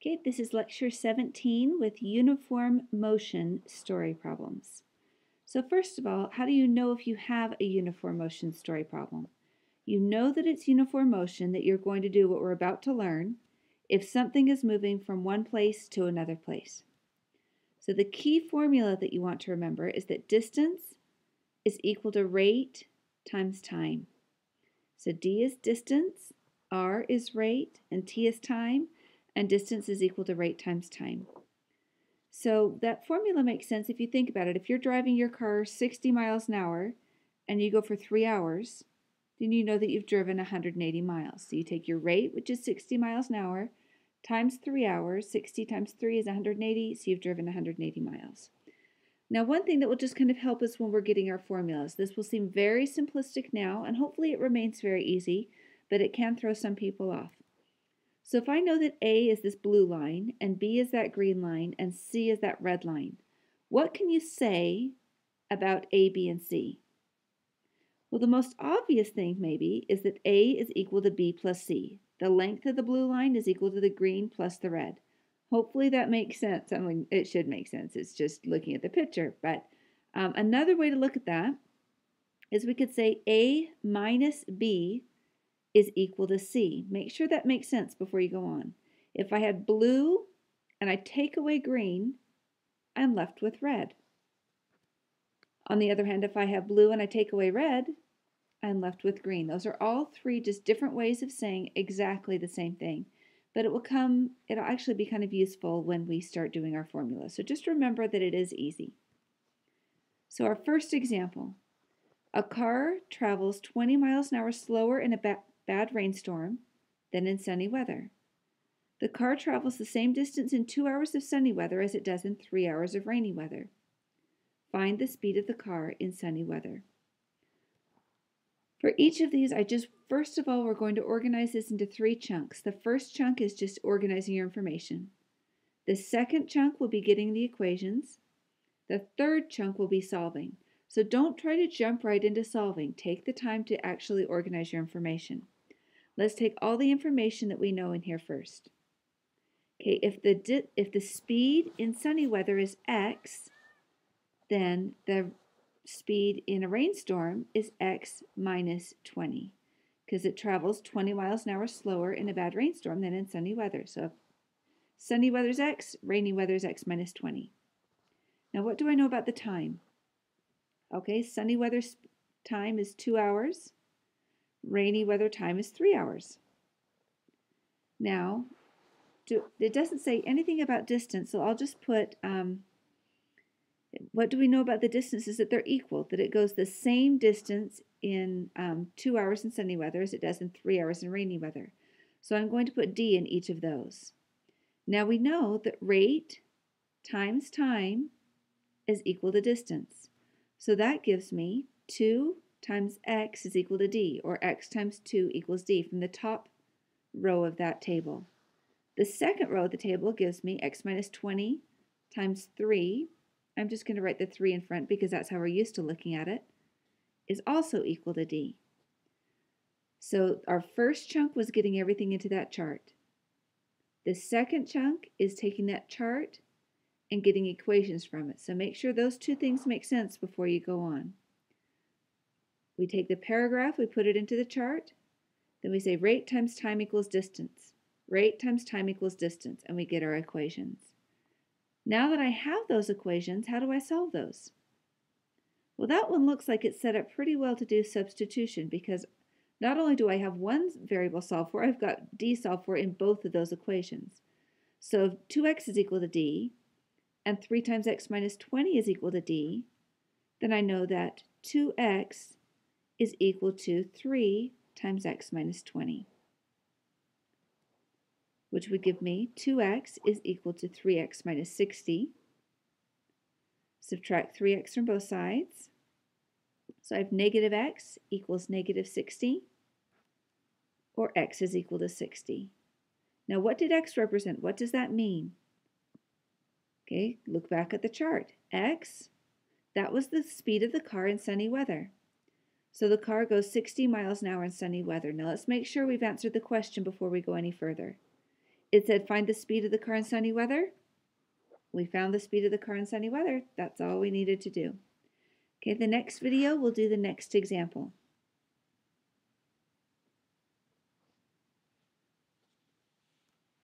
Okay, this is lecture 17 with uniform motion story problems. So first of all, how do you know if you have a uniform motion story problem? You know that it's uniform motion, that you're going to do what we're about to learn if something is moving from one place to another place. So the key formula that you want to remember is that distance is equal to rate times time. So d is distance, r is rate, and t is time, and distance is equal to rate times time. So that formula makes sense if you think about it. If you're driving your car 60 miles an hour and you go for 3 hours, then you know that you've driven 180 miles. So you take your rate, which is 60 miles an hour, times 3 hours. 60 times 3 is 180, so you've driven 180 miles. Now, one thing that will just kind of help us when we're getting our formulas, this will seem very simplistic now, and hopefully it remains very easy, but it can throw some people off. So if I know that A is this blue line, and B is that green line, and C is that red line, what can you say about A, B, and C? Well, the most obvious thing maybe is that A is equal to B plus C. The length of the blue line is equal to the green plus the red. Hopefully that makes sense. I mean, it should make sense. It's just looking at the picture. But another way to look at that is we could say A minus B is equal to C. Make sure that makes sense before you go on. If I had blue and I take away green, I'm left with red. On the other hand, if I have blue and I take away red, I'm left with green. Those are all three just different ways of saying exactly the same thing. But it'll actually be kind of useful when we start doing our formula. So just remember that it is easy. So our first example, a car travels 20 miles an hour slower in a bad rainstorm than in sunny weather. The car travels the same distance in 2 hours of sunny weather as it does in 3 hours of rainy weather. Find the speed of the car in sunny weather. For each of these, first of all, we're going to organize this into 3 chunks. The first chunk is just organizing your information. The second chunk will be getting the equations. The third chunk will be solving. So don't try to jump right into solving. Take the time to actually organize your information. Let's take all the information that we know in here first. Okay, if the speed in sunny weather is x, then the speed in a rainstorm is x minus 20 because it travels 20 miles an hour slower in a bad rainstorm than in sunny weather. So if sunny weather is x, rainy weather is x minus 20. Now what do I know about the time? Okay, sunny weather time is 2 hours. Rainy weather time is 3 hours. Now, it doesn't say anything about distance, so I'll just put, what do we know about the distances? That they're equal, that it goes the same distance in 2 hours in sunny weather as it does in 3 hours in rainy weather. So I'm going to put D in each of those. Now we know that rate times time is equal to distance. So that gives me 2 times x is equal to d, or x times 2 equals d from the top row of that table. The second row of the table gives me x minus 20 times 3. I'm just going to write the 3 in front because that's how we're used to looking at it, is also equal to d. So our first chunk was getting everything into that chart. The second chunk is taking that chart and getting equations from it. So make sure those 2 things make sense before you go on. We take the paragraph, we put it into the chart, then we say rate times time equals distance. Rate times time equals distance, and we get our equations. Now that I have those equations, how do I solve those? Well, that one looks like it's set up pretty well to do substitution because not only do I have one variable solved for, I've got d solved for in both of those equations. So if 2x is equal to d, and 3 times x minus 20 is equal to d, then I know that 2x is equal to 3 times x minus 20, which would give me 2x is equal to 3x minus 60. Subtract 3x from both sides. So I have negative x equals negative 60, or x is equal to 60. Now what did x represent? What does that mean? Okay, look back at the chart. X, that was the speed of the car in sunny weather. So the car goes 60 miles an hour in sunny weather. Now let's make sure we've answered the question before we go any further. It said find the speed of the car in sunny weather. We found the speed of the car in sunny weather. That's all we needed to do. Okay, the next video we'll do the next example.